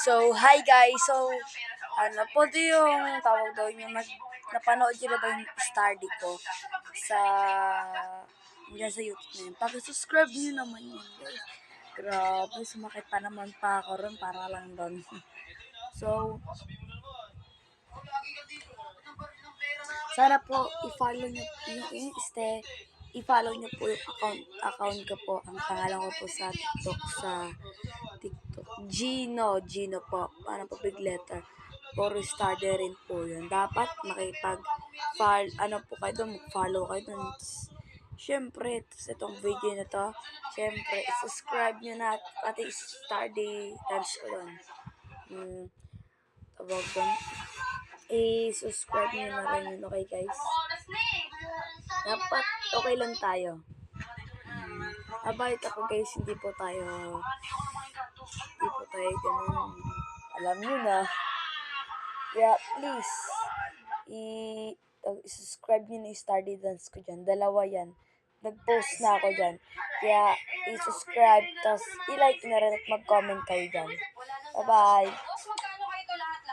So, hi guys. So, ano po ito yung tawag daw yung napanood nyo na ba yung study ko sa mula sa YouTube na yun. Pag-subscribe nyo naman yun guys. Grabe, sumakit pa naman pa ako ron para lang doon. So, sana po i-follow nyo i-follow nyo po yung account ko po. Ang pangalan ko po sa TikTok. Gino po. Paano po big letter? Puro study rin po yun. Dapat ano po kayo doon, mag-follow kayo doon. Siyempre, itong video na to, siyempre, subscribe nyo na at study times ko doon. Tawag doon. I-subscribe nyo na rin yun, okay guys? Dapat okay lang tayo. Abait ako guys, hindi po tayo ganun. Alam nyo na. Yeah, please. I-subscribe nyo na yung study dance ko dyan. Dalawa yan. Nag-post na ako dyan. Kaya, i-subscribe, tapos i-like na rin at mag-comment kayo dyan. Bye-bye.